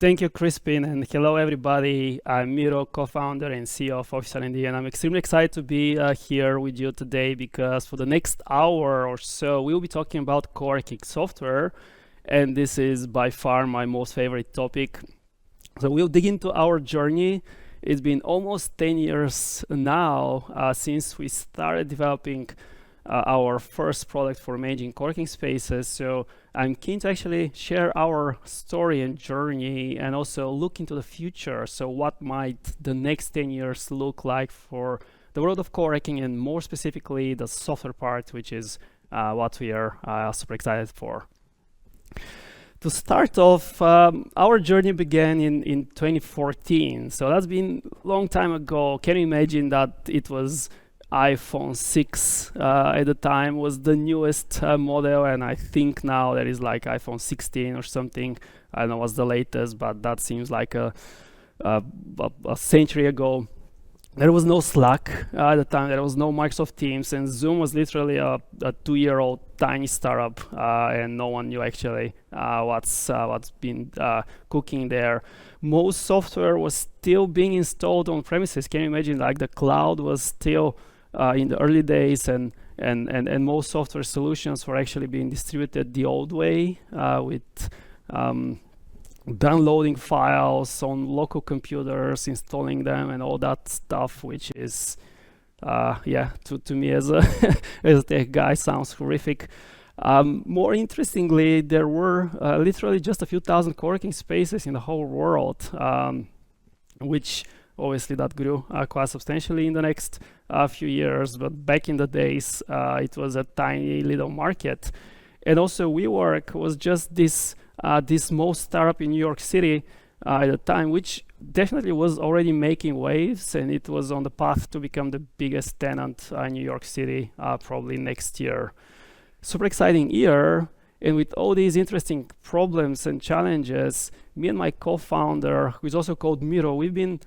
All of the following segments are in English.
Thank you, Crispin, and hello, everybody. I'm Miro, co-founder and CEO of Office R&D, and I'm extremely excited to be here with you today because for the next hour or so, we'll be talking about co-working software, and this is by far my most favorite topic. So we'll dig into our journey. It's been almost 10 years now since we started developing our first product for managing co-working spaces. So I'm keen to actually share our story and journey and also look into the future. So what might the next 10 years look like for the world of co-working and more specifically the software part, which is what we are super excited for. To start off, our journey began in 2014. So that's been a long time ago. Can you imagine that it was iPhone 6 at the time was the newest model, and I think now there is like iPhone 16 or something. I don't know what's the latest, but that seems like a century ago. There was no Slack at the time. There was no Microsoft Teams, and Zoom was literally a 2-year-old tiny startup, and no one knew actually what's been cooking there. Most software was still being installed on premises. Can you imagine? Like the cloud was still in the early days, and most software solutions were actually being distributed the old way with downloading files on local computers, installing them, and all that stuff, which is, to me as a as a tech guy, sounds horrific. More interestingly, there were literally just a few thousand co-working spaces in the whole world, which obviously that grew quite substantially in the next few years. But back in the days, it was a tiny little market. And also WeWork was just this small startup in New York City at the time, which definitely was already making waves, and it was on the path to become the biggest tenant in New York City probably next year. Super exciting year, and with all these interesting problems and challenges, me and my co-founder, who is also called Miro, we've been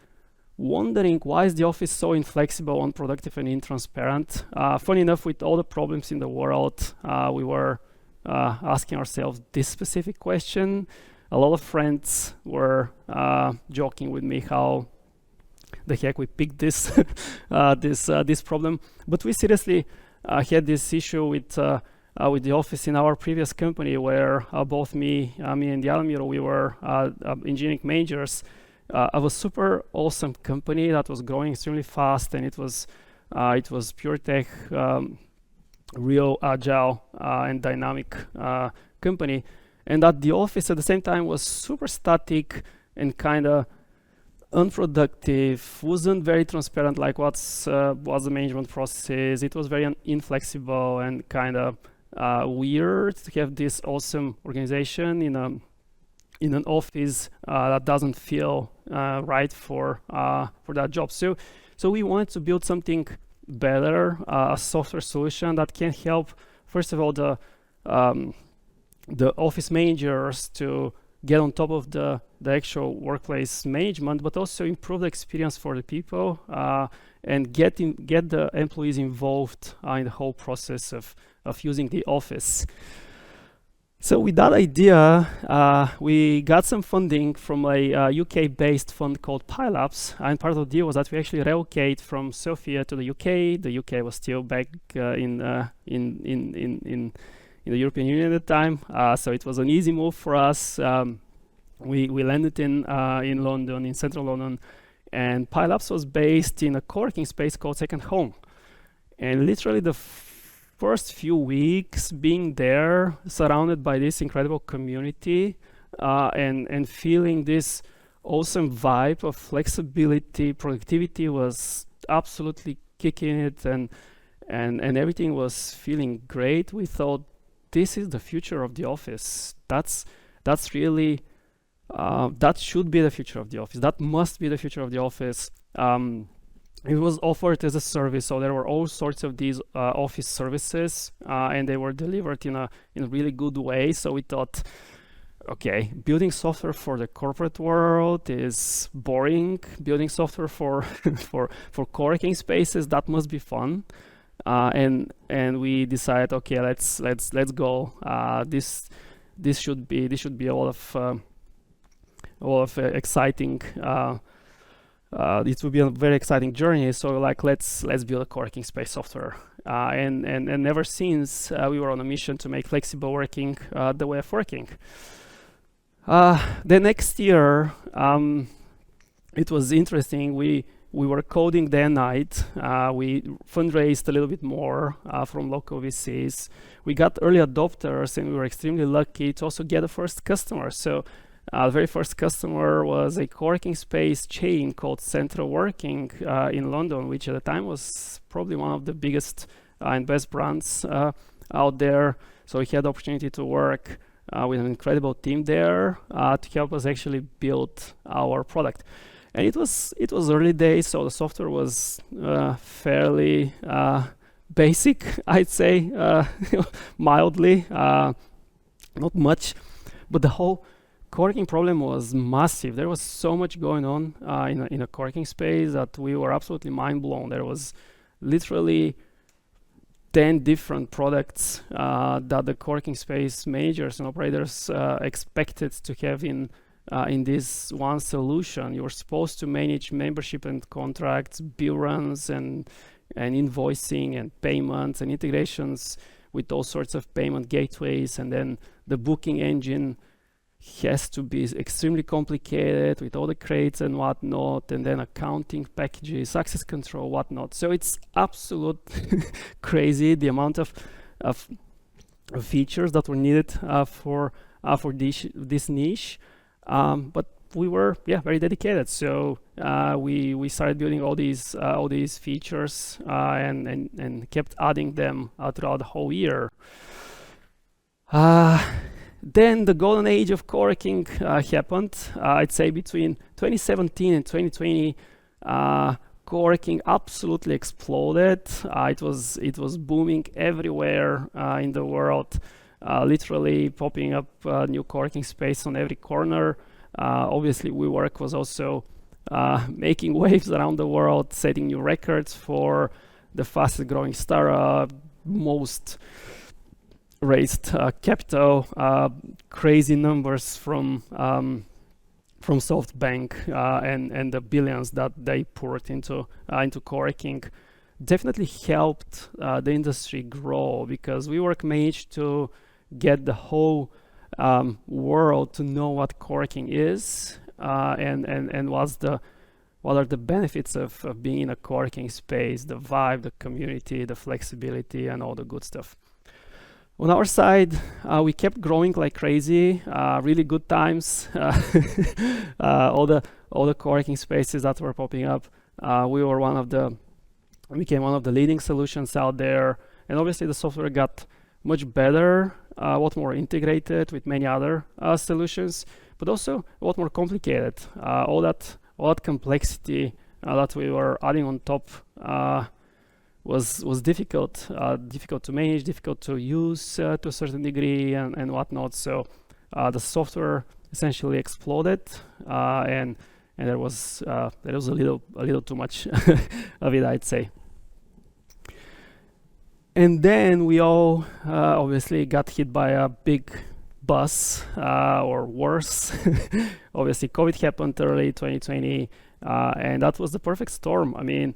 wondering why is the office so inflexible, unproductive, and intransparent. Funny enough, with all the problems in the world, we were asking ourselves this specific question. A lot of friends were joking with me how the heck we picked this this problem, but we seriously had this issue with the office in our previous company, where both me and Yalamiro, we were engineering managers of a super awesome company that was growing extremely fast, and it was pure tech, real agile and dynamic company, and that the office at the same time was super static and kind of unproductive, wasn't very transparent like what's the management process. It was very inflexible and kind of weird to have this awesome organization in an office that doesn't feel right for that job. So we wanted to build something better, a software solution that can help, first of all, the office managers to get on top of the actual workplace management, but also improve the experience for the people and get the employees involved in the whole process of using the office. So with that idea, we got some funding from a UK-based fund called PileUps, and part of the deal was that we actually relocate from Sofia to the UK. The UK was still back in the European Union at the time, so it was an easy move for us. We landed in London, in central London, and PileUps was based in a co-working space called Second Home. And literally the first few weeks being there, surrounded by this incredible community, and feeling this awesome vibe of flexibility, productivity was absolutely kicking it, and everything was feeling great. We thought this is the future of the office. That's really that should be the future of the office. That must be the future of the office. It was offered as a service, so there were all sorts of these office services, and they were delivered in a really good way. So we thought, okay, building software for the corporate world is boring. Building software for for co-working spaces, that must be fun. And we decided, okay, let's go. This should be a lot exciting. It will be a very exciting journey. So like, let's build a co-working space software. And ever since, we were on a mission to make flexible working the way of working. The next year, it was interesting. We were coding day and night. We fundraised a little bit more from local VCs. We got early adopters, and we were extremely lucky to also get the first customer. So the very first customer was a co-working space chain called Central Working in London, which at the time was probably one of the biggest and best brands out there. So we had the opportunity to work with an incredible team there to help us actually build our product. And it was early days, so the software was fairly basic, I'd say, mildly, not much. But the whole co-working problem was massive. There was so much going on in a co-working space that we were absolutely mind blown. There was literally 10 different products that the co-working space managers and operators expected to have in this one solution. You were supposed to manage membership and contracts, bill runs, and invoicing and payments and integrations with all sorts of payment gateways, and then the booking engine has to be extremely complicated with all the crates and whatnot, and then accounting packages, access control, whatnot. So it's absolute crazy the amount of features that were needed for this niche. But we were very dedicated. So we started building all these features and kept adding them throughout the whole year. Then the golden age of co-working happened. I'd say between 2017 and 2020, co-working absolutely exploded. It was booming everywhere in the world, literally popping up new co-working space on every corner. Obviously, WeWork was also making waves around the world, setting new records for the fastest growing startup, most raised capital, crazy numbers from SoftBank, and the billions that they poured into co-working definitely helped the industry grow, because WeWork managed to get the whole world to know what co-working is and what are the benefits of being in a co-working space, the vibe, the community, the flexibility, and all the good stuff. On our side, we kept growing like crazy, really good times. All the co-working spaces that were popping up, we became one of the leading solutions out there. And obviously the software got much better, a lot more integrated with many other solutions, but also a lot more complicated. All that complexity that we were adding on top was difficult to manage, difficult to use to a certain degree, and whatnot. So the software essentially exploded, and there was a little too much of it, I'd say. And then we all obviously got hit by a big bus, or worse. Obviously, COVID happened early 2020, and that was the perfect storm. I mean,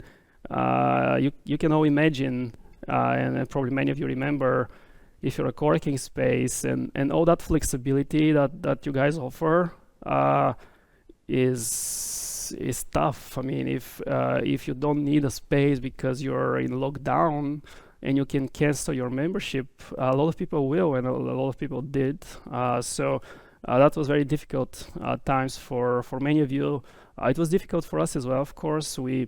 you can all imagine, and probably many of you remember, if you're a co-working space and all that flexibility that you guys offer is tough. I mean, if you don't need a space because you're in lockdown and you can cancel your membership, a lot of people will, and a lot of people did. So that was very difficult times for many of you. It was difficult for us as well, of course. We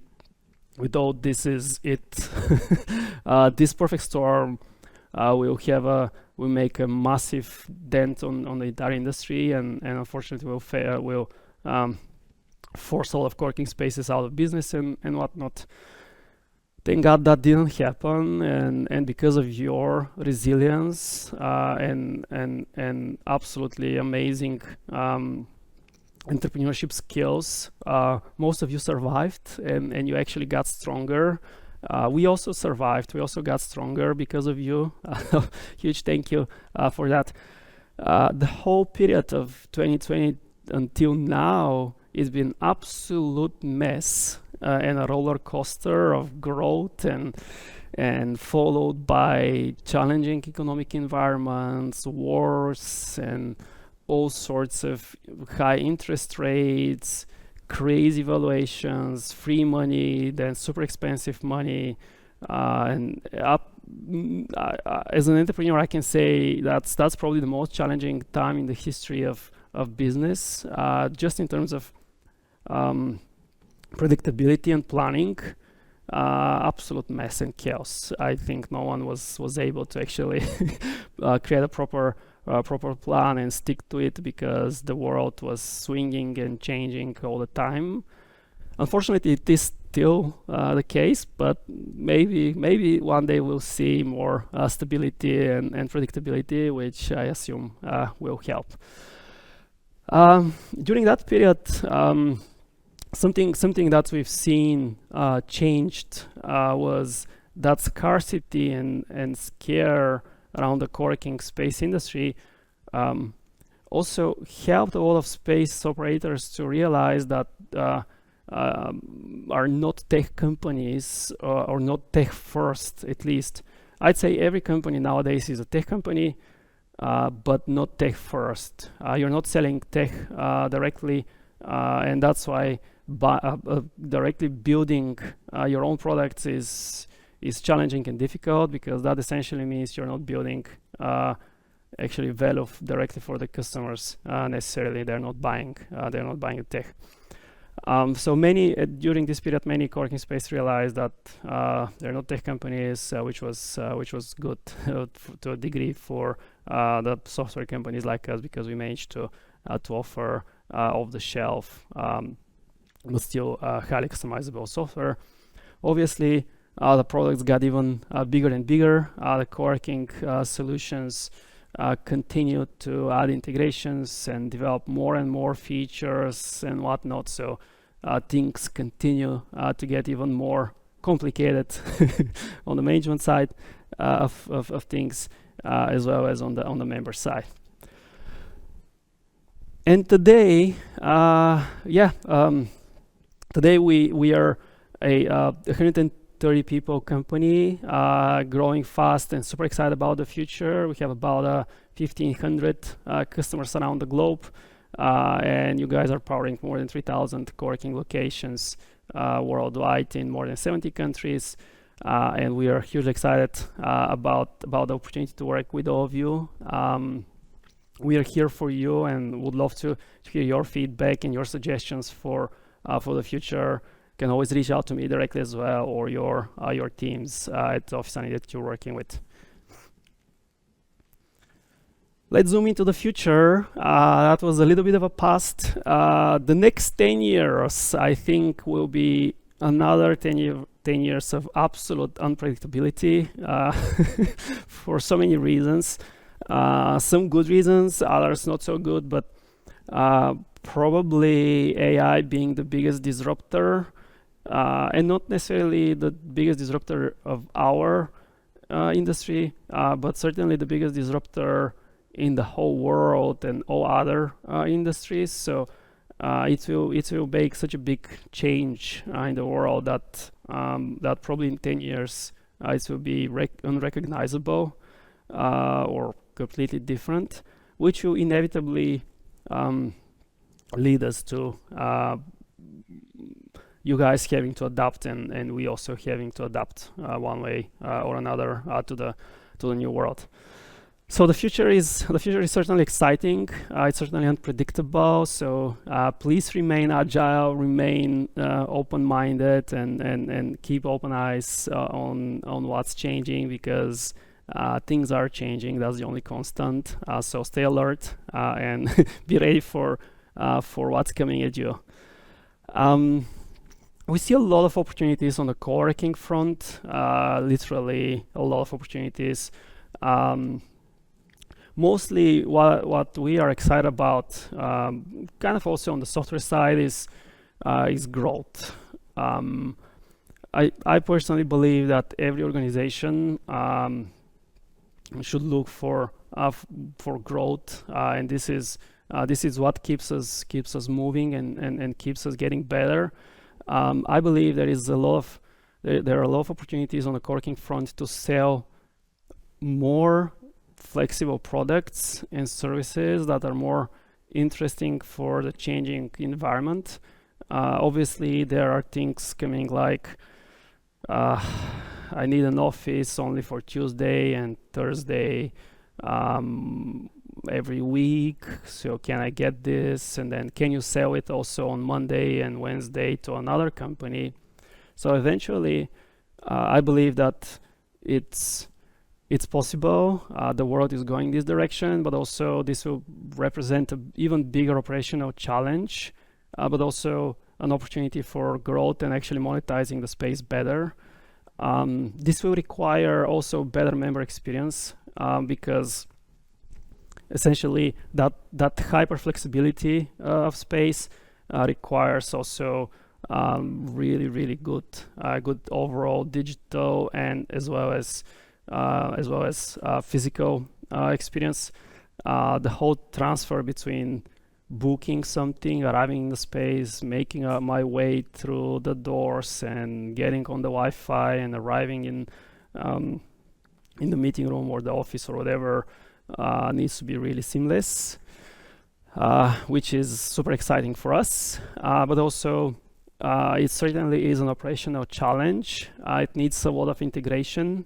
thought this is it. This perfect storm will make a massive dent on the entire industry, and unfortunately will force a lot of co-working spaces out of business and whatnot. Thank God that didn't happen, and because of your resilience and absolutely amazing entrepreneurship skills, most of you survived, and you actually got stronger. We also survived. We also got stronger because of you. Huge thank you for that. The whole period of 2020 until now, it's been absolute mess and a roller coaster of growth and followed by challenging economic environments, wars, and all sorts of high interest rates, crazy valuations, free money, then super expensive money, and as an entrepreneur, I can say that's probably the most challenging time in the history of business, just in terms of predictability and planning. Absolute mess and chaos. I think no one was able to actually create a proper plan and stick to it, because the world was swinging and changing all the time. Unfortunately, it is still the case, but maybe one day we'll see more stability and predictability, which I assume will help. During that period, something that we've seen changed was that scarcity and scare around the co-working space industry also helped a lot of space operators to realize that are not tech companies, or not tech first, at least. I'd say every company nowadays is a tech company, but not tech first. You're not selling tech directly, and that's why directly building your own products is challenging and difficult, because that essentially means you're not building actually value directly for the customers necessarily. They're not buying the tech. So during this period, many co-working space realized that they're not tech companies, which was good to a degree for the software companies like us, because we managed to offer off-the-shelf but still highly customizable software. Obviously, the products got even bigger and bigger. The co-working solutions continued to add integrations and develop more and more features and whatnot. So things continue to get even more complicated on the management side of things, as well as on the member side. And today, today we are a 130 people company, growing fast and super excited about the future. We have about 1,500 customers around the globe, and you guys are powering more than 3,000 co-working locations worldwide in more than 70 countries. And we are hugely excited about the opportunity to work with all of you. We are here for you and would love to hear your feedback and your suggestions for the future. You can always reach out to me directly as well, or your teams at Officani that you're working with. Let's zoom into the future. That was a little bit of a past. The next 10 years, I think, will be another 10 years of absolute unpredictability for so many reasons. Some good reasons, others not so good, but probably AI being the biggest disruptor, and not necessarily the biggest disruptor of our industry, but certainly the biggest disruptor in the whole world and all other industries. So it will make such a big change in the world that probably in 10 years it will be unrecognizable or completely different, which will inevitably lead us to you guys having to adapt, and we also having to adapt one way or another to the new world. So the future is certainly exciting. It's certainly unpredictable. So please remain agile, remain open-minded, and keep open eyes on what's changing, because things are changing. That's the only constant. So stay alert and be ready for what's coming at you. We see a lot of opportunities on the co-working front. Literally a lot of opportunities. Mostly what we are excited about, kind of also on the software side, is growth. I personally believe that every organization should look for growth, and this is This is what keeps us moving and keeps us getting better. I believe there are a lot of opportunities on the corking front to sell more flexible products and services that are more interesting for the changing environment. Obviously, there are things coming like I need an office only for Tuesday and Thursday every week. So can I get this? And then can you sell it also on Monday and Wednesday to another company? So eventually, I believe that it's possible. The world is going this direction, but also this will represent an even bigger operational challenge, but also an opportunity for growth and actually monetizing the space better. This will require also better member experience because essentially that hyper flexibility of space requires also really good overall digital and as well as physical experience. The whole transfer between booking something, arriving in the space, making my way through the doors and getting on the Wi-Fi and arriving in the meeting room or the office or whatever needs to be really seamless, which is super exciting for us. But also it certainly is an operational challenge. It needs a lot of integration.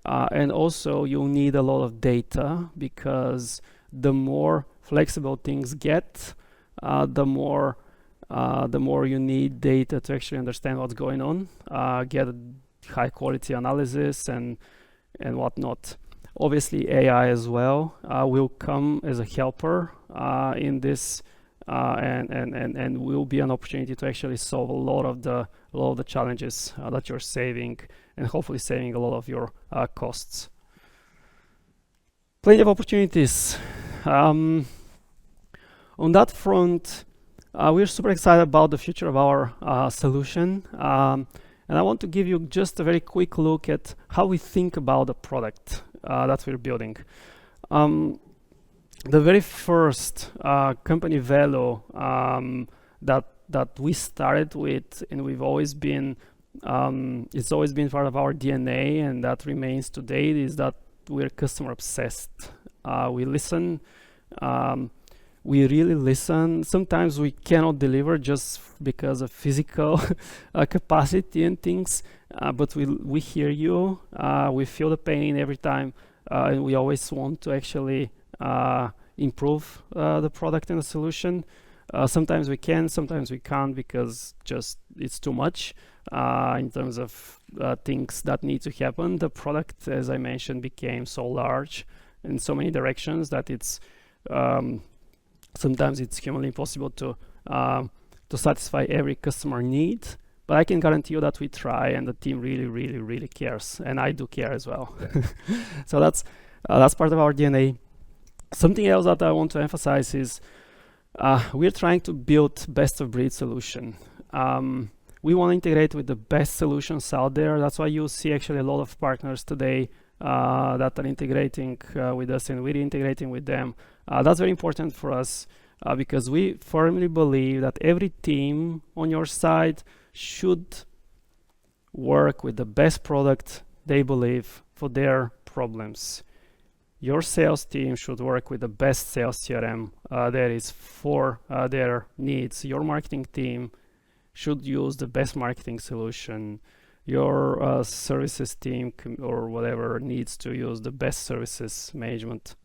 And also you'll need a lot of data because the more flexible things get, the more you need data to actually understand what's going on, get a high quality analysis and whatnot. Obviously AI as well will come as a helper in this and will be an opportunity to actually solve a lot of the challenges that you're saving and hopefully saving a lot of your costs. Plenty of opportunities. On that front, we're super excited about the future of our solution. And I want to give you just a very quick look at how we think about the product that we're building. The very first company value that we started with, and we've always been, it's always been part of our DNA, and that remains today, is that we're customer obsessed. We listen. We really listen. Sometimes we cannot deliver just because of physical capacity and things, but we hear you. We feel the pain every time, and we always want to actually improve the product and the solution. Sometimes we can, sometimes we can't because just it's too much in terms of things that need to happen. The product, as I mentioned, became so large in so many directions that it's sometimes it's humanly impossible to satisfy every customer need. But I can guarantee you that we try, and the team really cares, and I do care as well. So that's part of our DNA. Something else that I want to emphasize is we're trying to build best of breed solution. We want to integrate with the best solutions out there. That's why you see actually a lot of partners today that are integrating with us, and we're integrating with them. That's very important for us because we firmly believe that every team on your side should work with the best product they believe for their problems. Your sales team should work with the best sales CRM there is for their needs. Your marketing team should use the best marketing solution. Your services team or whatever needs to use the best services management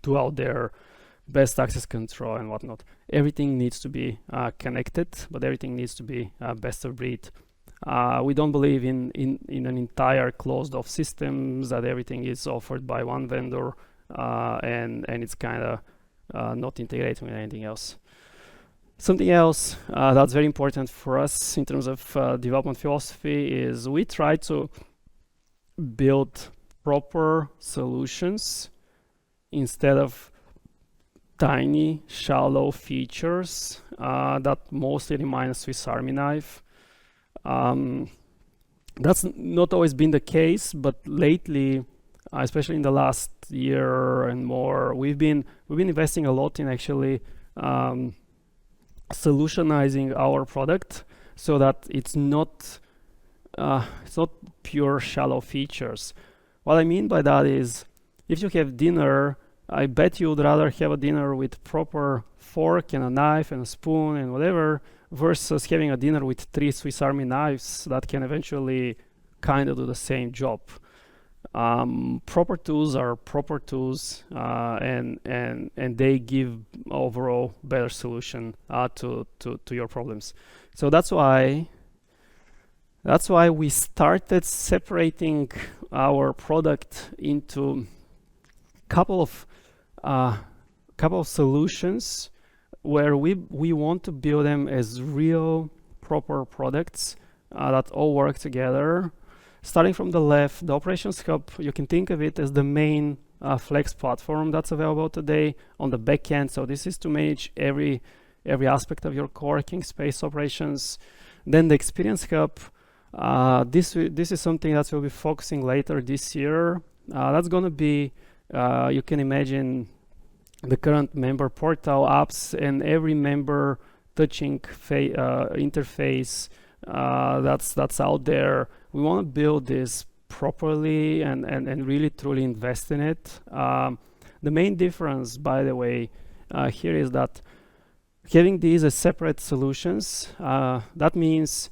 to out there, best access control and whatnot. Everything needs to be connected, but everything needs to be best of breed. We don't believe in an entire closed off systems that everything is offered by one vendor and it's kind of not integrating with anything else. Something else that's very important for us in terms of development philosophy is we try to build proper solutions instead of tiny, shallow features that mostly remind a Swiss Army knife. That's not always been the case, but lately especially in the last year and more. We've been investing a lot in actually solutionizing our product so that it's not pure shallow features. What I mean by that is, if you have dinner, I bet you would rather have a dinner with proper fork and a knife and a spoon and whatever, versus having a dinner with 3 Swiss Army knives that can eventually kind of do the same job. Proper tools are proper tools, and they give overall better solution to your problems. So that's why we started separating our product into couple of solutions where we want to build them as real proper products that all work together. Starting from the left, the Operations Hub, you can think of it as the main Flex platform that's available today on the back end. So this is to manage every aspect of your co-working space operations. Then the Experience Hub, this is something that we'll be focusing later this year. That's going to be, you can imagine the current member portal apps and every member touching interface that's out there. We want to build this properly and really truly invest in it. The main difference, by the way, here is that having these as separate solutions, that means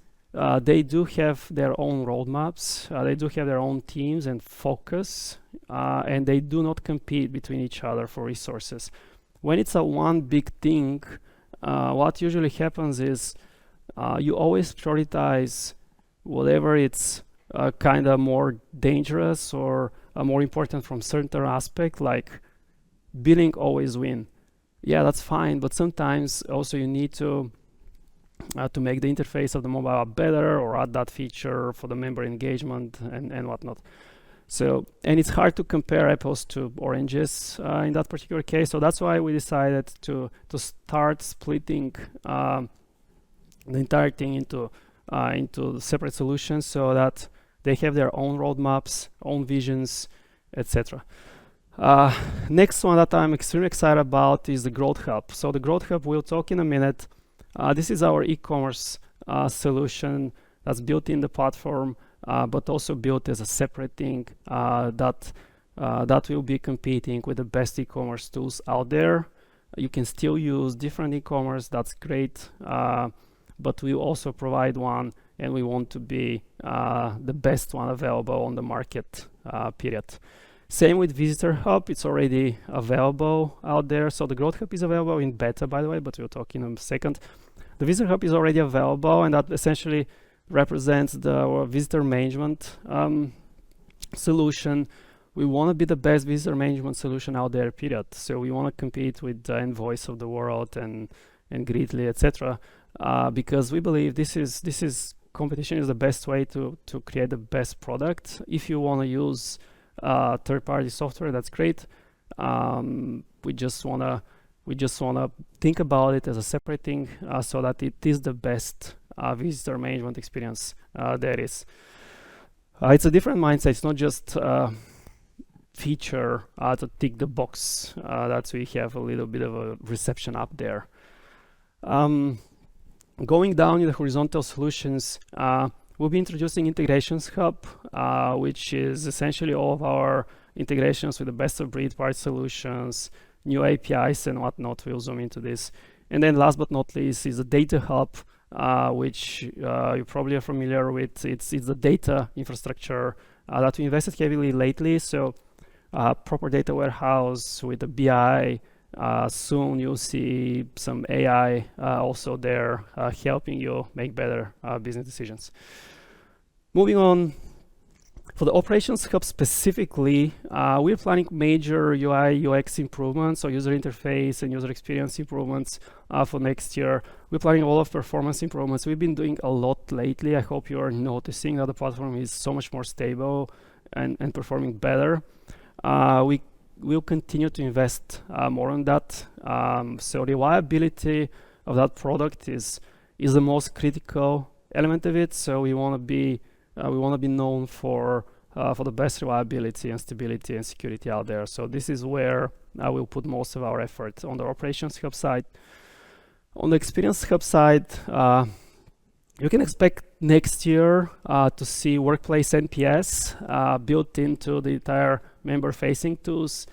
they do have their own roadmaps, they do have their own teams and focus, and they do not compete between each other for resources. When it's a one big thing, what usually happens is you always prioritize whatever it's kind of more dangerous or more important from certain aspect, like billing always win. Yeah, that's fine, but sometimes also you need to make the interface of the mobile app better or add that feature for the member engagement and whatnot. So, and it's hard to compare apples to oranges in that particular case. So that's why we decided to start splitting the entire thing into separate solutions so that they have their own roadmaps, own visions, etc. Next one that I'm extremely excited about is the Growth Hub. So the Growth Hub, we'll talk in a minute. This is our e-commerce solution that's built in the platform, but also built as a separate thing that will be competing with the best e-commerce tools out there. You can still use different e-commerce, that's great, but we also provide one, and we want to be the best one available on the market, period. Same with Visitor Hub, it's already available out there. So the Growth Hub is available in beta, by the way, but we'll talk in a second. The Visitor Hub is already available, and that essentially represents the visitor management solution. We want to be the best visitor management solution out there, period. So we want to compete with the Envoys of the world and Greetly, etc. Because we believe this is competition is the best way to create the best product. If you want to use third-party software, that's great. We just wanna think about it as a separate thing, so that it is the best visitor management experience there is. It's a different mindset. It's not just feature to tick the box that we have a little bit of a reception up there. Going down in the horizontal solutions, we'll be introducing Integrations Hub, which is essentially all of our integrations with the best of breed part solutions, new APIs and whatnot. We'll zoom into this. And then last but not least is the Data Hub, which you probably are familiar with. It's the data infrastructure that we invested heavily lately. So proper data warehouse with the BI. Soon you'll see some AI also there helping you make better business decisions. Moving on, for the Operations Hub specifically, we're planning major UI UX improvements, so user interface and user experience improvements for next year. We're planning a lot of performance improvements. We've been doing a lot lately. I hope you are noticing that the platform is so much more stable and performing better. We'll continue to invest more on that. So reliability of that product is the most critical element of it. So we want to be known for for the best reliability and stability and security out there. So this is where I will put most of our effort on the Operations Hub side. On the Experience Hub side, you can expect next year to see Workplace NPS built into the entire member-facing tools,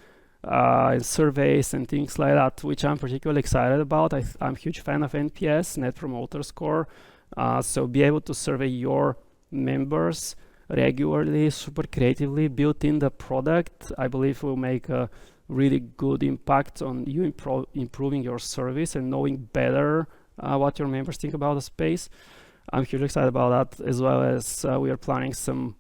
surveys and things like that, which I'm particularly excited about. I'm a huge fan of NPS, Net Promoter Score. So be able to survey your members regularly, super creatively, built in the product, I believe will make a really good impact on you improving your service and knowing better what your members think about the space. I'm hugely excited about that, as well as we are planning some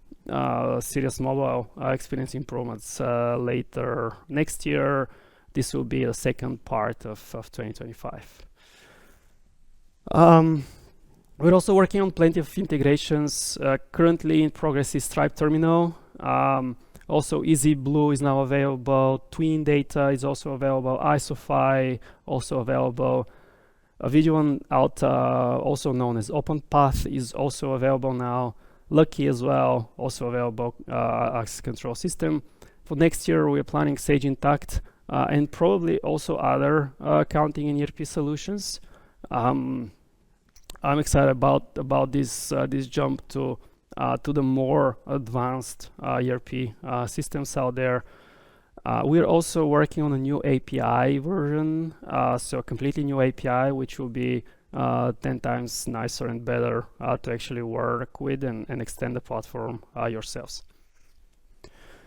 serious mobile experience improvements later next year. This will be the second part of 2025. We're also working on plenty of integrations. Currently in progress is Stripe Terminal. Also EasyBlue is now available. Twin Data is also available. ISOFI also available. Video on Alta, also known as OpenPath, is also available now. Lucky as well, also available access control system. For next year, we're planning Sage Intacct and probably also other accounting and ERP solutions. I'm excited about this jump to the more advanced ERP systems out there. We're also working on a new API version, so a completely new API, which will be 10 times nicer and better to actually work with and extend the platform yourselves.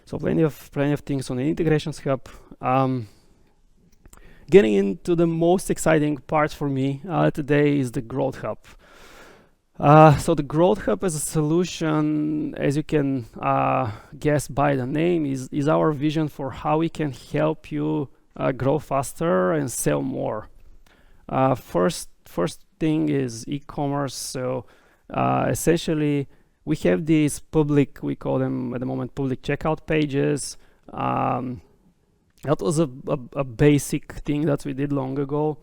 So plenty of things on the Integrations Hub. Getting into the most exciting part for me today is the Growth Hub. So the Growth Hub as a solution, as you can guess by the name, is our vision for how we can help you grow faster and sell more. First thing is e-commerce. So essentially, we have these public, we call them at the moment public checkout pages. That was a basic thing that we did long ago.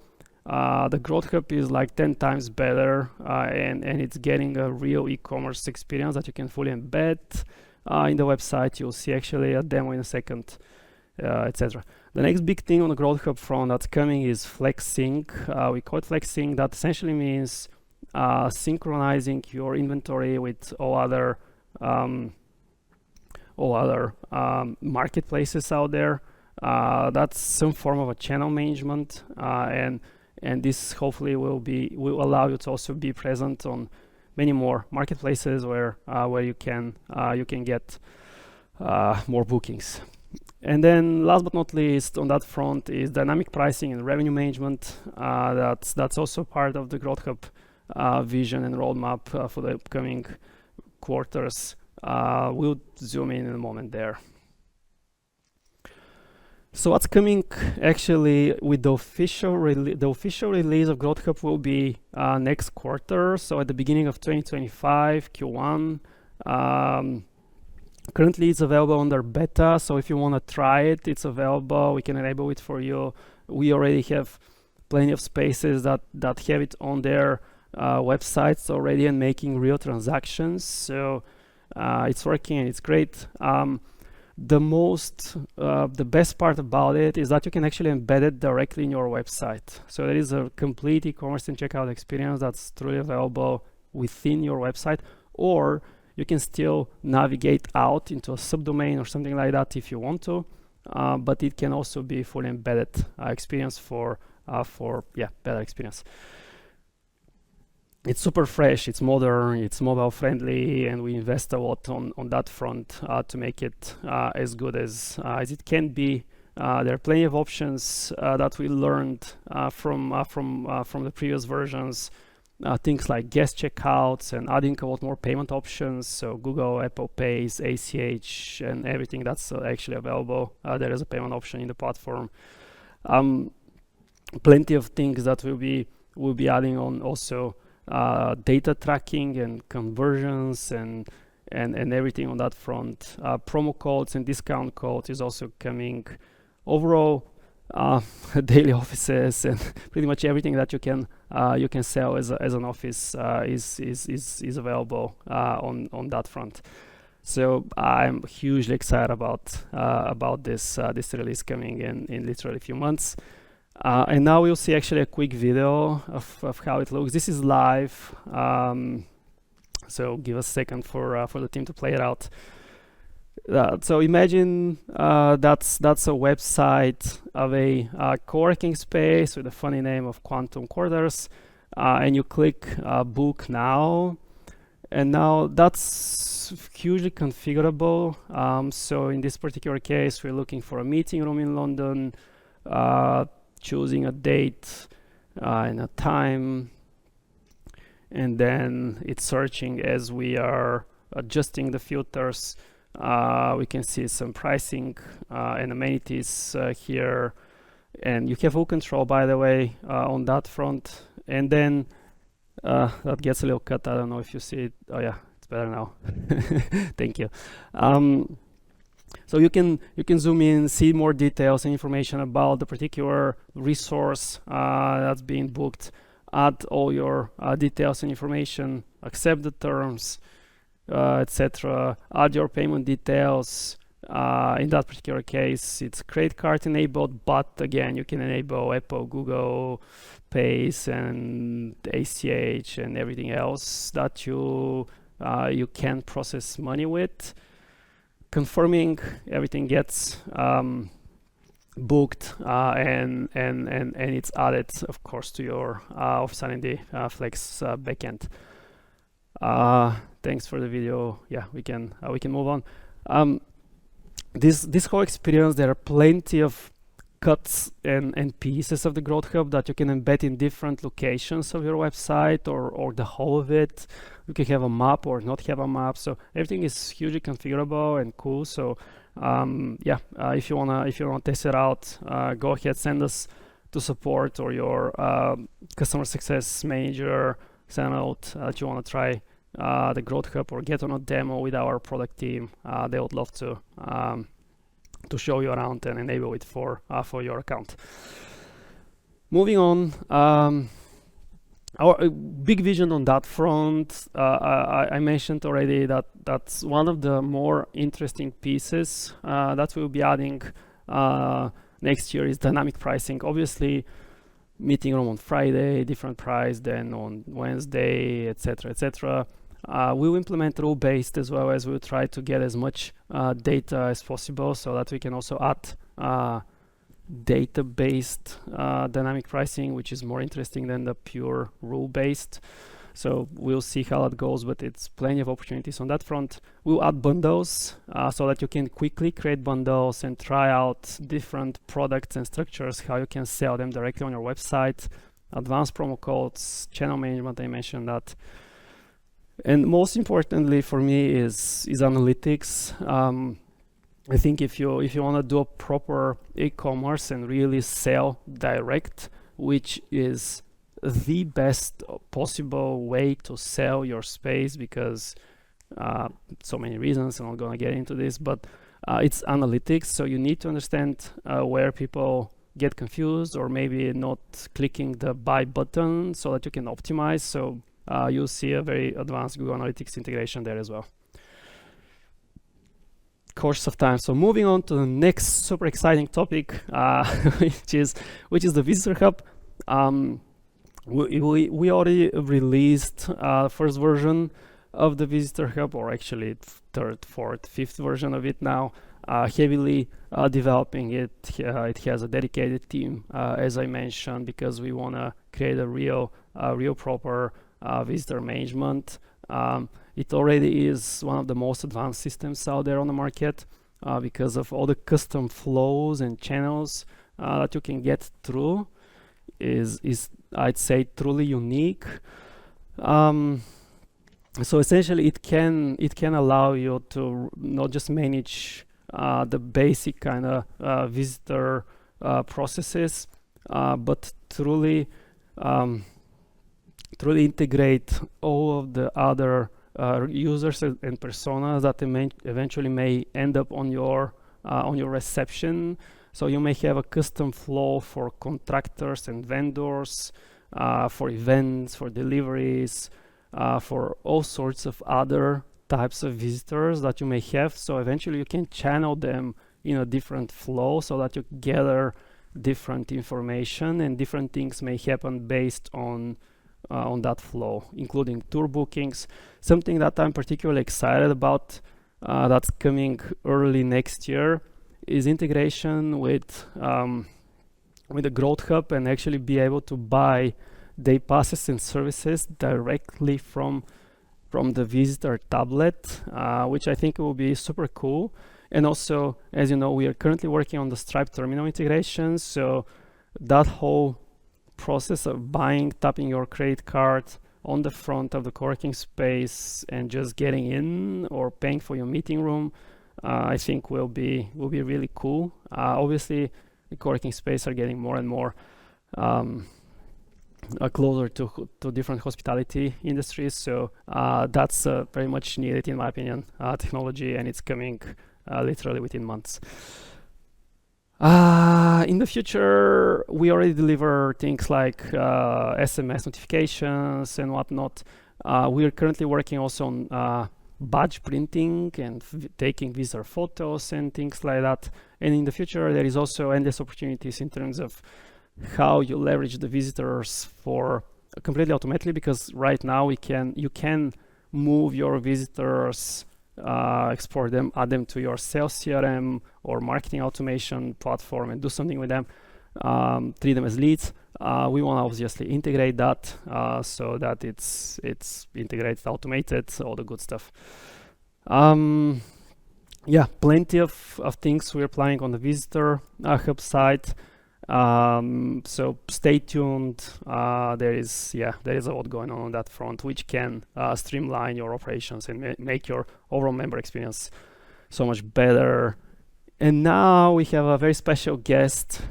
The Growth Hub is like 10 times better, and it's getting a real e-commerce experience that you can fully embed in the website. You'll see actually a demo in a second, etc. The next big thing on the Growth Hub front that's coming is FlexSync. We call it FlexSync. That essentially means synchronizing your inventory with all other marketplaces out there. That's some form of a channel management, and this hopefully will allow you to also be present on many more marketplaces where you can get more bookings. And then last but not least on that front is dynamic pricing and revenue management. That's also part of the Growth Hub vision and roadmap for the upcoming quarters. We'll zoom in a moment there. So what's coming actually with the official release of Growth Hub will be next quarter. So at the beginning of 2025, Q1. Currently it's available under beta. So if you want to try it, it's available. We can enable it for you. We already have plenty of spaces that have it on their websites already and making real transactions. So it's working and it's great. The best part about it is that you can actually embed it directly in your website. So there is a complete e-commerce and checkout experience that's truly available within your website, or you can still navigate out into a subdomain or something like that if you want to, but it can also be fully embedded experience for better experience. It's super fresh, it's modern, it's mobile friendly, and we invest a lot on that front to make it as good as it can be. There are plenty of options that we learned from the previous versions. Things like guest checkouts and adding a lot more payment options. So Google, Apple Pays, ACH, and everything that's actually available. There is a payment option in the platform. Plenty of things that we'll be adding on also. Data tracking and conversions and everything on that front. Promo codes and discount codes is also coming. Overall, daily offices and pretty much everything that you can sell as an office is available on that front. So I'm hugely excited about this release coming in literally a few months. And now we'll see actually a quick video of how it looks. This is live, so give us a second for the team to play it out. So imagine that's a website of a co-working space with a funny name of Quantum Quarters, and you click book now, and now that's hugely configurable. So in this particular case, we're looking for a meeting room in London, choosing a date and a time, and then it's searching as we are adjusting the filters. We can see some pricing and amenities here, and you have full control, by the way, on that front. And then that gets a little cut. I don't know if you see it. Oh yeah, it's better now. Thank you. So you can zoom in, see more details and information about the particular resource that's being booked, add all your details and information, accept the terms, etc. Add your payment details. In that particular case, it's credit card enabled, but again, you can enable Apple, Google Pays, and ACH, and everything else that you can process money with. Confirming everything gets booked, and it's added, of course, to your Office Identity Flex backend. Thanks for the video. Yeah, we can move on. This whole experience, there are plenty of cuts and pieces of the Growth Hub that you can embed in different locations of your website, or the whole of it. You can have a map or not have a map. So everything is hugely configurable and cool. So if you wanna test it out, go ahead, send us to support or your customer success manager. Send out that you want to try the Growth Hub or get on a demo with our product team. They would love to show you around and enable it for your account. Moving on, our big vision on that front, I mentioned already that that's one of the more interesting pieces that we'll be adding next year is dynamic pricing. Obviously, meeting room on Friday, different price than on Wednesday, etc., etc. We'll implement rule-based as well, as we'll try to get as much data as possible, so that we can also add data-based dynamic pricing, which is more interesting than the pure rule-based. So we'll see how that goes, but it's plenty of opportunities on that front. We'll add bundles so that you can quickly create bundles and try out different products and structures, how you can sell them directly on your website. Advanced promo codes, channel management, I mentioned that. And most importantly for me is analytics. I think if you want to do a proper e-commerce and really sell direct, which is the best possible way to sell your space, because so many reasons, I'm not going to get into this, but it's analytics. So you need to understand where people get confused or maybe not clicking the buy button, so that you can optimize. So you'll see a very advanced Google Analytics integration there as well. Course of time. So moving on to the next super exciting topic, which is the Visitor Hub. We already released first version of the Visitor Hub, or actually third, fourth, fifth version of it now. Heavily developing it. It has a dedicated team, as I mentioned, because we want to create a real proper visitor management. It already is one of the most advanced systems out there on the market because of all the custom flows and channels that you can get through. Is I'd say truly unique. So essentially, it can allow you to not just manage the basic kind of visitor processes, but truly integrate all of the other users and personas that eventually may end up on your reception. So you may have a custom flow for contractors and vendors, for events, for deliveries, for all sorts of other types of visitors that you may have. So eventually you can channel them in a different flow so that you gather different information, and different things may happen based on that flow, including tour bookings. Something that I'm particularly excited about that's coming early next year is integration with the Growth Hub, and actually be able to buy day passes and services directly from the visitor tablet, which I think will be super cool. And also, as you know, we are currently working on the Stripe terminal integration. So that whole process of buying, tapping your credit card on the front of the co-working space and just getting in, or paying for your meeting room, I think will be really cool. Obviously, the co-working space are getting more and more closer to different hospitality industries. So that's very much needed, in my opinion, technology, and it's coming literally within months. In the future, we already deliver things like SMS notifications and whatnot. We are currently working also on badge printing and taking visitor photos and things like that. And in the future, there is also endless opportunities in terms of how you leverage the visitors for completely automatically, because right now you can move your visitors, export them, add them to your sales CRM or marketing automation platform, and do something with them. Treat them as leads. We want to obviously integrate that so that it's integrated, automated, all the good stuff. Yeah, plenty of things we're planning on the visitor hub side. So stay tuned. There is a lot going on that front, which can streamline your operations and make your overall member experience so much better. And now we have a very special guest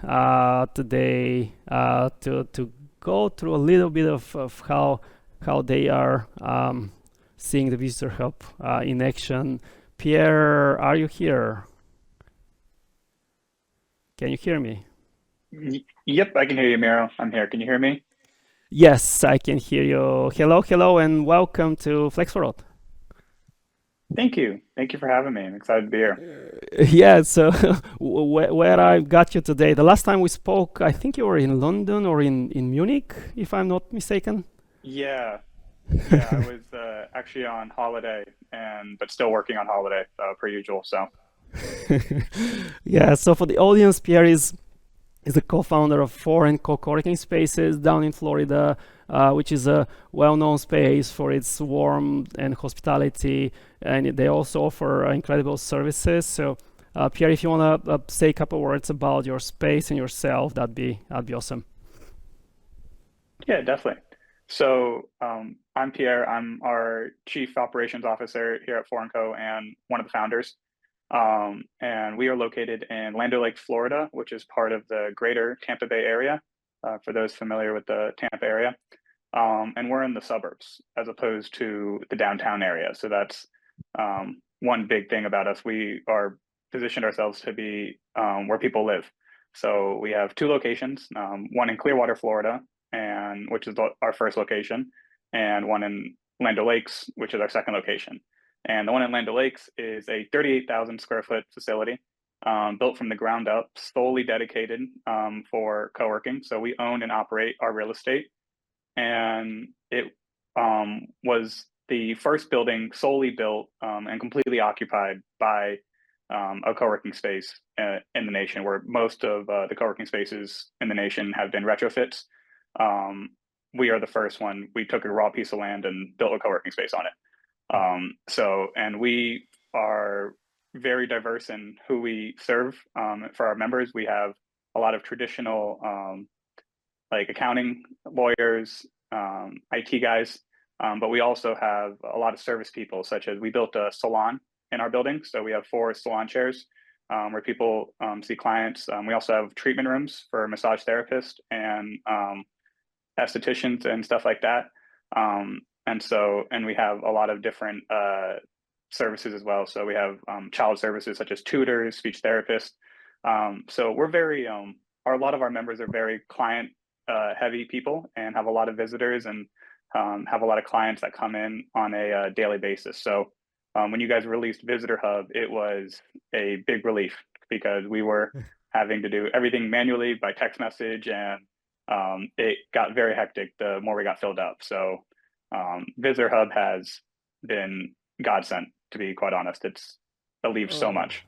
today to go through a little bit of how they are seeing the visitor hub in action. Pierre, are you here? Can you hear me? Yep, I can hear you, Miro. I'm here. Can you hear me? Yes, I can hear you. Hello, and welcome to FlexWorld. Thank you. Thank you for having me. I'm excited to be here. Yeah, so where I got you today? The last time we spoke, I think you were in London or in Munich, if I'm not mistaken. Yeah, yeah, I was actually on holiday and but still working on holiday per usual. So Yeah, so for the audience, Pierre is the co-founder of Foreign Co-working Spaces down in Florida, which is a well-known space for its warmth and hospitality, and they also offer incredible services. So, Pierre, if you want to say a couple words about your space and yourself, that'd be awesome. yeah, definitely. So I'm Pierre. I'm our Chief Operations Officer here at Foreign Co. and one of the founders. And we are located in Land O'Lakes, Florida, which is part of the greater Tampa Bay area, for those familiar with the Tampa area. And we're in the suburbs as opposed to the downtown area. So that's one big thing about us. We are positioned ourselves to be where people live. So we have two locations, one in Clearwater, Florida, and which is our first location, and one in Land O'Lakes, which is our second location. And the one in Land O'Lakes is a 38,000 square foot facility built from the ground up, solely dedicated for co-working. So we own and operate our real estate, and it was the first building solely built and completely occupied by a co-working space in the nation, where most of the co-working spaces in the nation have been retrofits. We are the first one. We took a raw piece of land and built a co-working space on it. And we are very diverse in who we serve. For our members, we have a lot of traditional like accounting, lawyers, IT guys, but we also have a lot of service people, such as we built a salon in our building. So we have four salon chairs where people see clients. We also have treatment rooms for massage therapists and estheticians and stuff like that. And we have a lot of different services as well. So we have child services such as tutors, speech therapists. So we're very, a lot of our members are very client heavy people and have a lot of visitors and have a lot of clients that come in on a daily basis. So when you guys released Visitor Hub, it was a big relief because we were having to do everything manually by text message, and it got very hectic the more we got filled up. So Visitor Hub has been godsend, to be quite honest. It's relieved so Oh, much.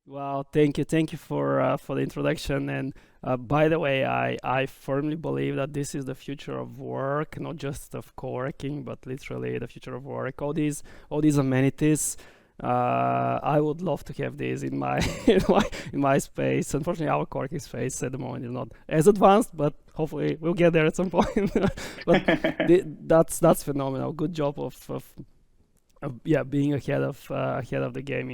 wow, thank you for the introduction. And by the way, I firmly believe that this is the future of work, not just of co-working, but literally the future of work. All these amenities. I would love to have these in my in my space. Unfortunately, our co-working space at the moment is not as advanced, but hopefully we'll get there at some point. But that's phenomenal. Good job of yeah, being ahead of the game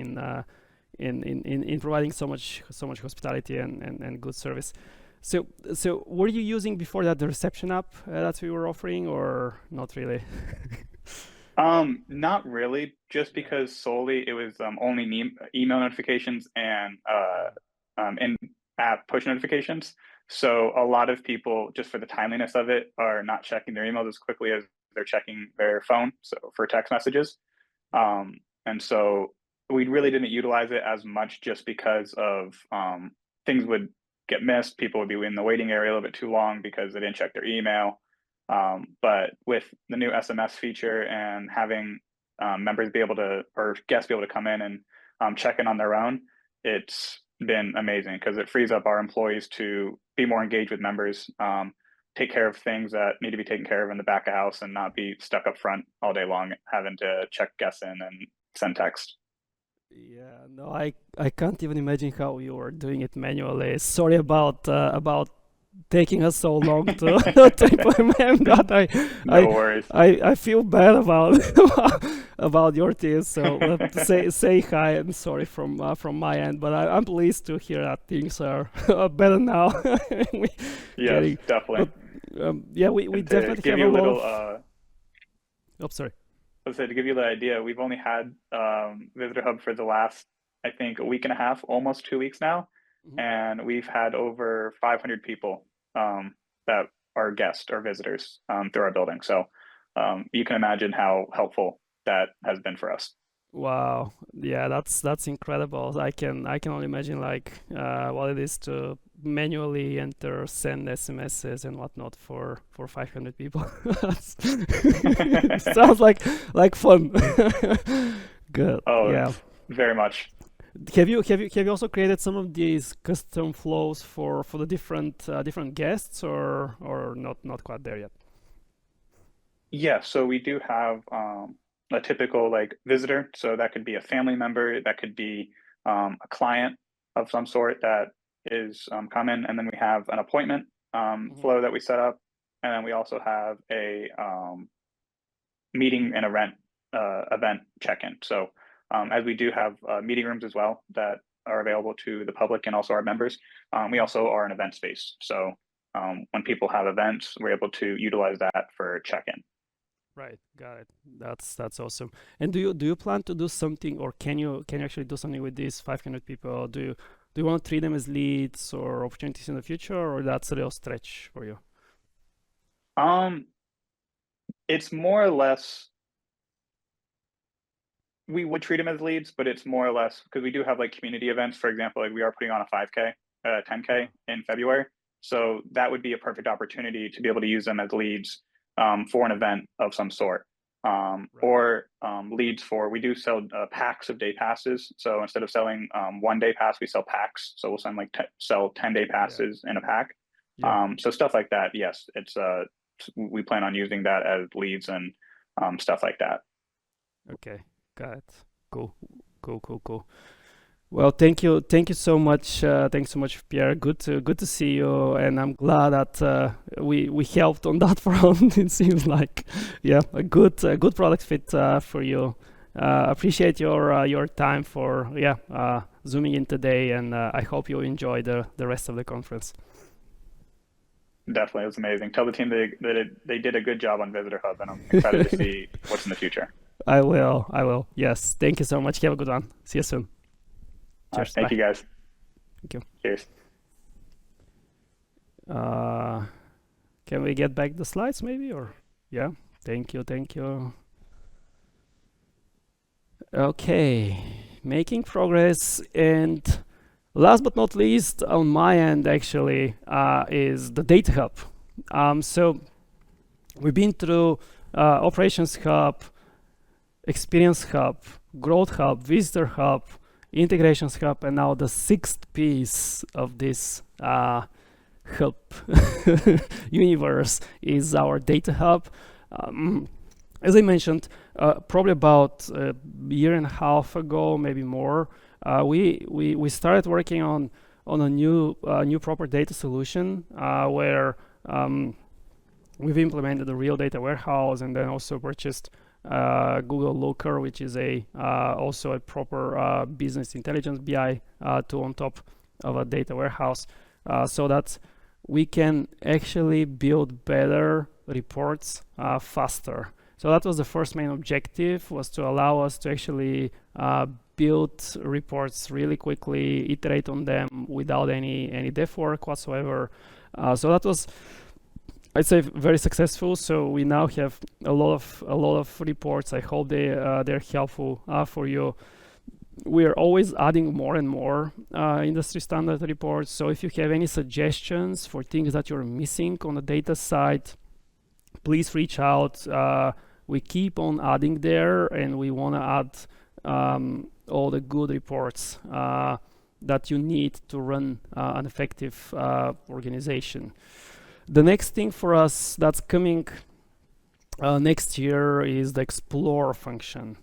in providing so much hospitality and good service. So were you using before that the reception app that we were offering, or not really? Not really, just Yeah. because solely it was only email notifications and Oh. in-app push notifications. So a lot of people, just for the timeliness of it, are not checking their emails as quickly as they're checking their phone. So for text messages, Yeah. and so we really didn't utilize it as much just because of things would get missed. People would be in the waiting area a little bit too long because they didn't check their email. But with the new SMS feature and having members be able to, or guests be able to come in and check in on their own, it's been amazing because it frees up our employees to be more engaged with members, take care of things that need to be taken care of in the back of house and not be stuck up front all day long having to check guests in and send text. Yeah, no, I can't even imagine how you were doing it manually. Sorry about taking us so long to to implement that. No I worries. I feel bad about about your team. So say hi and sorry from my end. But I'm pleased to hear that things are better now. we Yes, getting, definitely. but yeah, we And to definitely give have a you a lot little of. Oh, sorry. let's say to give you the idea, we've only had Visitor Hub for the last, I think, a week and a half, almost 2 weeks now, Mhm. and we've had over 500 people that are guests or visitors through our building. So you can imagine how helpful that has been for us. Wow, yeah, that's incredible. I can only imagine like what it is to manually enter, send SMSs and whatnot for 500 people. That's sounds like fun. Good. Oh, Yeah. it's very much. Have you also created some of these custom flows for the different guests, or not quite there yet? Yeah, so we do have a typical like visitor. So that could be a family member, that could be a client of some sort that is coming, and then we have an appointment Hmm. flow that we set up, and then we also have a meeting and event check-in. So as we do have meeting rooms as well that are available to the public and also our members, we also are an event space. So when people have events, we're able to utilize that for check-in. Right, got it. That's awesome. And do you plan to do something, or can you actually do something with these 500 people? Do you want to treat them as leads or opportunities in the future, or that's a real stretch for you? Um, it's more or less we would treat them as leads, but it's more or less because we do have like community events. For example, like we are putting on a 5K, Yeah. 10K in February. So that would be a perfect opportunity to be able to use them as leads for an event of some sort. Right. Or leads for, we do sell packs of day passes. So instead of selling 1 day pass, we sell packs. So we'll send like sell 10 day Yeah. passes in a pack. Yeah. So stuff like that. Yes, it's we plan on using that as leads and stuff like that. Okay. Got it. Cool. Cool. Cool. Cool. Well, thank you so much. Thanks so much, Pierre. Good to see you, and I'm glad that we helped on that front. It seems like, yeah, a good product fit for you. Appreciate your time for zooming in today, and I hope you enjoy the rest of the conference. Definitely, it was amazing. Tell the team they did a good job on Visitor Hub, and I'm excited to see what's in the future. I will. I will. Yes. Thank you so much. Have a good one. See you soon. All right, Cheers. thank Bye. you guys. Thank you. Cheers. Uh, can we get back the slides maybe, or yeah? Thank you. Thank you. Okay, making progress. And last but not least, on my end, actually, is the Data Hub. So we've been through Operations Hub, Experience Hub, Growth Hub, Visitor Hub, Integrations Hub, and now the sixth piece of this hub universe is our Data Hub. As I mentioned, probably about a year and a half ago, maybe more, we started working on a new proper data solution where we've implemented a real data warehouse and then also purchased Google Looker, which is also a proper business intelligence BI tool on top of a data warehouse, so that we can actually build better reports faster. So that was the first main objective, was to allow us to actually build reports really quickly, iterate on them without any dev work whatsoever. So that was, I'd say, very successful. So we now have a lot of reports. I hope they're helpful for you. We are always adding more and more industry standard reports. So if you have any suggestions for things that you're missing on the data side, please reach out. We keep on adding there, and we want to add all the good reports that you need to run an effective organization. The next thing for us that's coming next year is the Explore function,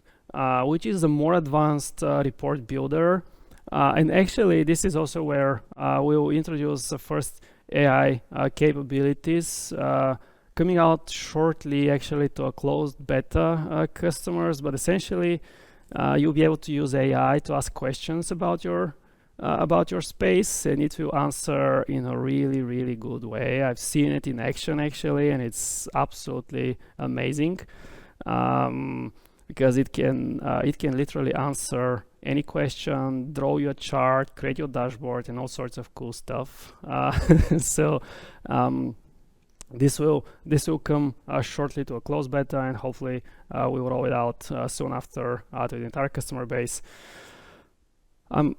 which is a more advanced report builder. And actually, this is also where we'll introduce the first AI capabilities coming out shortly, actually, to a closed beta customers. But essentially, you'll be able to use AI to ask questions about your space, and it will answer in a really, really good way. I've seen it in action, actually, and it's absolutely amazing. Because it can literally answer any question, draw you a chart, create your dashboard, and all sorts of cool stuff. So this will come shortly to a closed beta, and hopefully we will roll it out soon after to the entire customer base.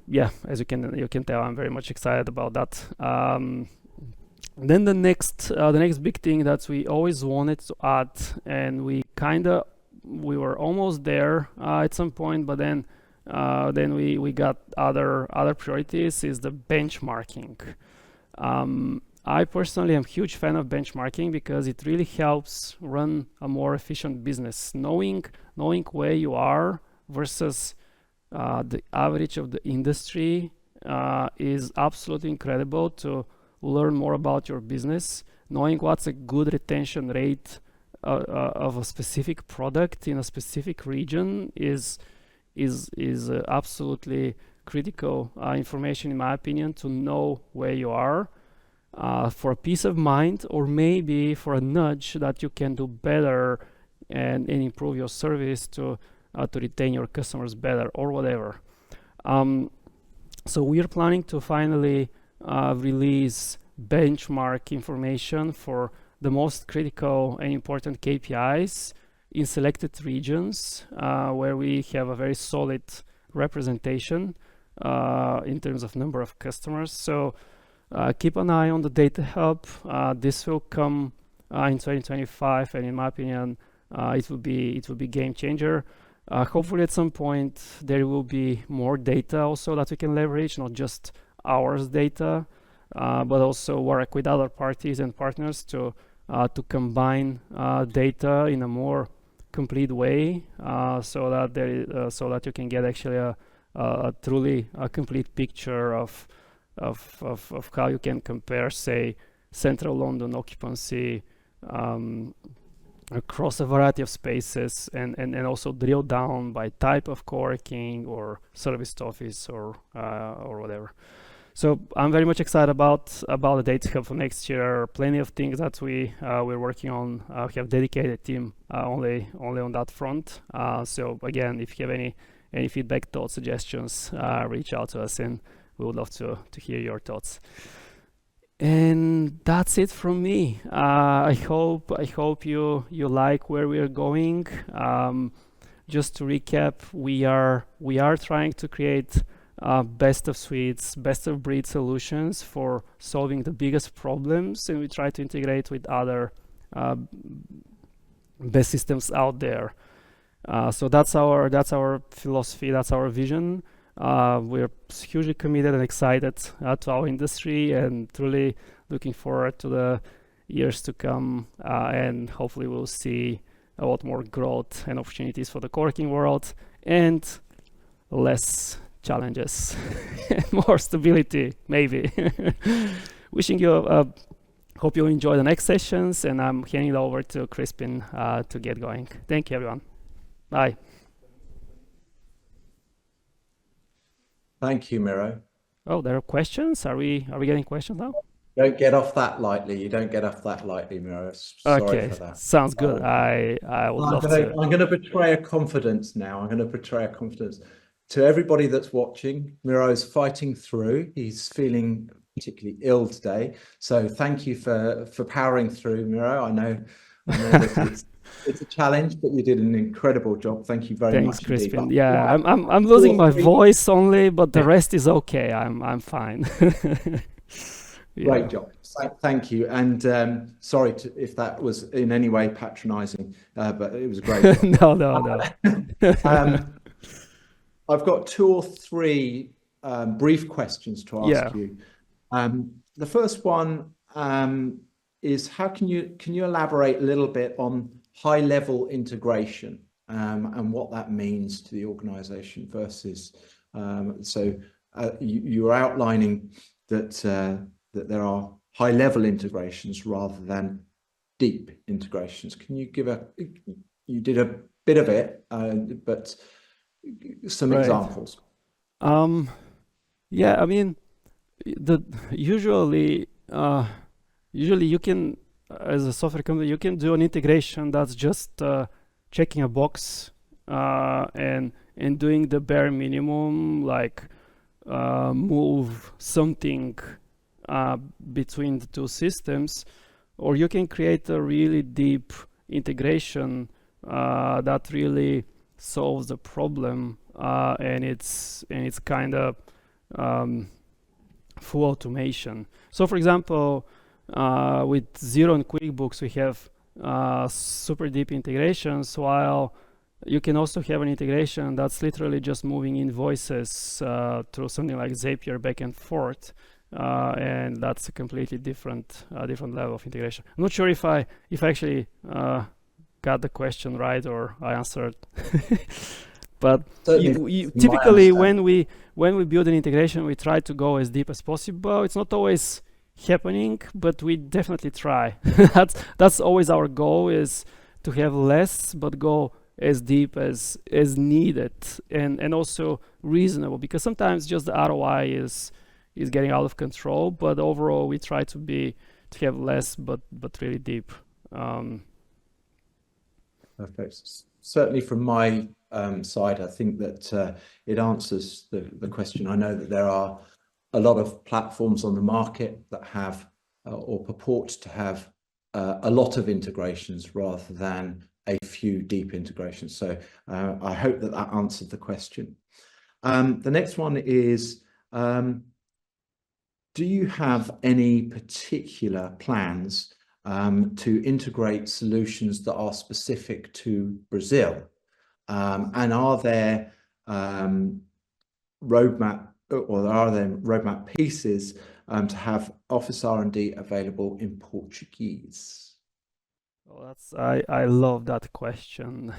Yeah, as you can tell, I'm very much excited about that. Then the next big thing that we always wanted to add, and we were almost there at some point, but then we got other priorities, is the benchmarking. I personally am a huge fan of benchmarking because it really helps run a more efficient business. Knowing where you are versus the average of the industry is absolutely incredible to learn more about your business. Knowing what's a good retention rate of a specific product in a specific region is absolutely critical information, in my opinion, to know where you are, for a peace of mind, or maybe for a nudge that you can do better and improve your service to retain your customers better, or whatever. So we are planning to finally release benchmark information for the most critical and important KPIs in selected regions where we have a very solid representation in terms of number of customers. So keep an eye on the Data Hub. This will come in 2025, and in my opinion, it will be game changer. Hopefully at some point there will be more data also that we can leverage, not just ours data, but also work with other parties and partners to combine data in a more complete way, so that you can get actually a truly complete picture of how you can compare, say, central London occupancy across a variety of spaces, and also drill down by type of co-working or serviced office or whatever. So I'm very much excited about the Data Hub for next year. Plenty of things that we're working on. We have dedicated team only on that front. So again, if you have any feedback, thoughts, suggestions, reach out to us, and we would love to hear your thoughts. And that's it from me. I hope you like where we are going. just to recap, we are trying to create best of suites, best of breed solutions for solving the biggest problems, and we try to integrate with other best systems out there. So that's our philosophy, that's our vision. We're hugely committed and excited to our industry, and truly looking forward to the years to come. And hopefully, we'll see a lot more growth and opportunities for the co-working world, and less challenges and more stability, maybe. Wishing you hope you enjoy the next sessions, and I'm handing it over to Crispin to get going. Thank you, everyone. Bye. Thank you, Miro. Oh, there are questions. Are we getting questions now? Don't get off that lightly. You don't get off that lightly, Miro. Sorry Okay, for that. sounds good. I would love to. I'm going to betray a confidence now. I'm going to betray a confidence to everybody that's watching. Miro's fighting through. He's feeling particularly ill today, so thank you for powering through, Miro. I know that it's a challenge, but you did an incredible job. Thank you very much. Thanks, Crispin. Indeed. Yeah, I'm losing my voice only, but the rest is okay. I'm fine. Yeah. Great job. Thank you. And sorry if that was in any way patronizing, but it was great. No. I've got 2 or 3 brief questions to ask you. The first one is, how can you elaborate a little bit on high-level integration and what that means to the organization versus you were outlining that there are high-level integrations rather than deep integrations. Can you give you did a bit of it, but some examples? Yeah, I mean, usually you can, as a software company, you can do an integration that's just checking a box and doing the bare minimum, like move something between the 2 systems, or you can create a really deep integration that really solves the problem, and it's kind of full automation. So, for example, with Xero and QuickBooks, we have super deep integrations, while you can also have an integration that's literally just moving invoices through something like Zapier back and forth. And that's a completely different level of integration. I'm not sure if I actually got the question right or I answered, but typically when we build an integration, we try to go as deep as possible. It's not always happening, but we definitely try. That's always our goal, is to have less but go as deep as needed, and also reasonable, because sometimes just the ROI is getting out of control, but overall we try to have less but really deep. Perfect. Certainly from my side, I think that it answers the question. I know that there are a lot of platforms on the market that have or purport to have a lot of integrations rather than a few deep integrations. So I hope that answered the question. The next one is, do you have any particular plans to integrate solutions that are specific to Brazil? And are there roadmap pieces to have Office R&D available in Portuguese? Well, I love that question.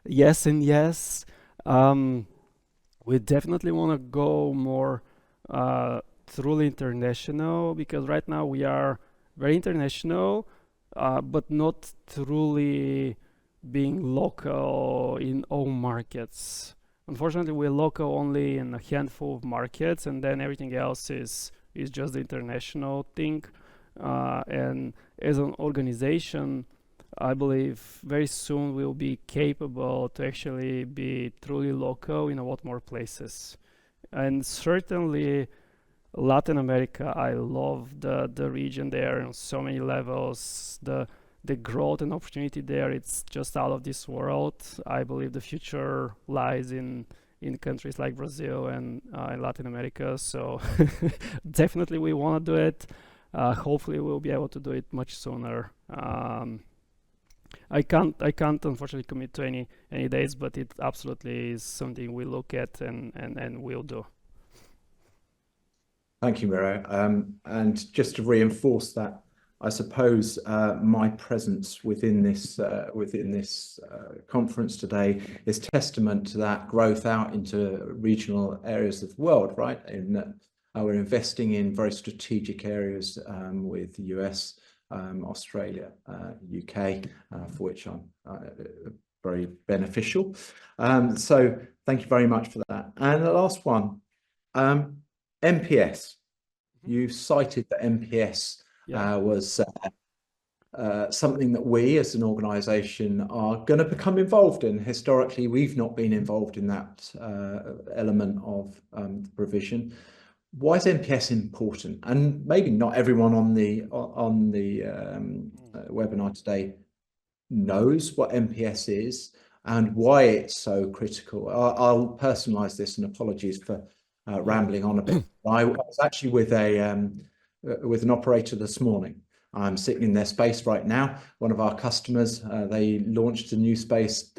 Yes and yes. We definitely want to go more truly international, because right now we are very international, but not truly being local in all markets. Unfortunately, we're local only in a handful of markets, and then everything else is just the international thing. And as an organization, I believe very soon we'll be capable to actually be truly local in a lot more places. And certainly Latin America, I love the region there on so many levels. The the growth and opportunity there, it's just out of this world. I believe the future lies in countries like Brazil and in Latin America. So definitely we want to do it. Hopefully we'll be able to do it much sooner. I can't unfortunately commit to any dates, but it absolutely is something we look at and will do. Thank you, Miro. And just to reinforce that, I suppose my presence within this conference today is testament to that growth out into regional areas of the world, right? In that we're investing in very strategic areas with the US, Australia, UK, for which I'm very beneficial. So thank you very much for that. And the last one, NPS. You cited that NPS was something that we as an organization are going to become involved in. Historically, we've not been involved in that element of the provision. Why is NPS important? And maybe not everyone on the webinar today knows what NPS is and why it's so critical. I'll personalize this, and apologies for rambling on a bit. I was actually with an operator this morning. I'm sitting in their space right now. One of our customers, they launched a new space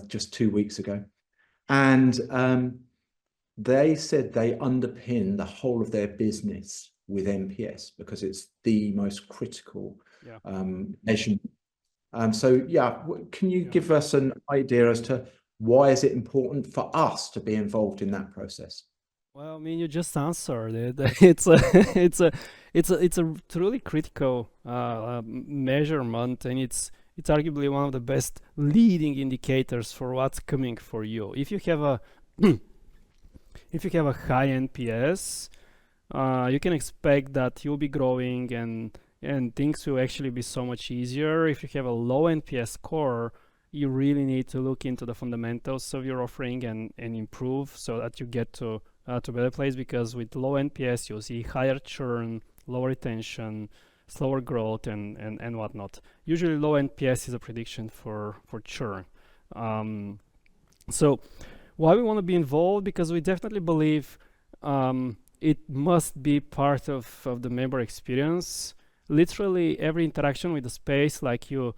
just 2 weeks ago, and they said they underpin the whole of their business with NPS because it's the most critical measurement. So can you give us an idea as to why is it important for us to be involved in that process? Well, I mean, you just answered it. It's a truly critical measurement, and it's arguably one of the best leading indicators for what's coming for you. If you have a high NPS, you can expect that you'll be growing and things will actually be so much easier. If you have a low NPS score, you really need to look into the fundamentals of your offering and improve so that you get to a better place, because with low NPS you'll see higher churn, lower retention, slower growth, and whatnot. Usually low NPS is a prediction for churn. So why we want to be involved? Because we definitely believe it must be part of the member experience. Literally every interaction with the space, like you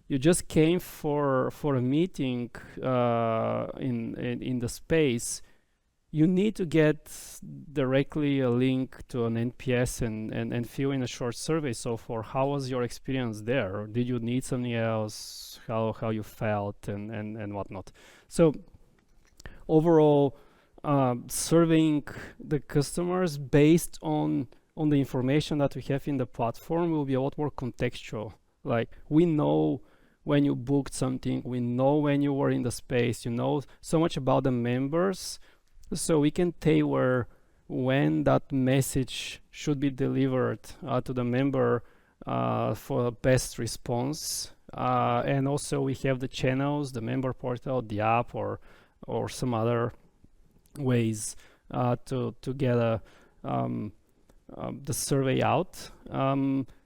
just came for a meeting in the space, you need to get directly a link to an NPS and fill in a short survey. So for how was your experience there? Or did you need something else? How you felt and whatnot. So overall, serving the customers based on the information that we have in the platform will be a lot more contextual. Like, we know when you booked something, we know when you were in the space, you know so much about the members, so we can tailor when that message should be delivered to the member for best response. And also we have the channels, the member portal, the app, or some other ways to get the survey out.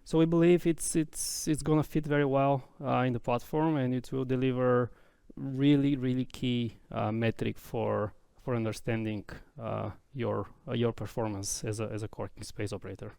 So we believe it's gonna fit very well in the platform, and it will deliver really key metric for understanding your performance as a co-working space operator.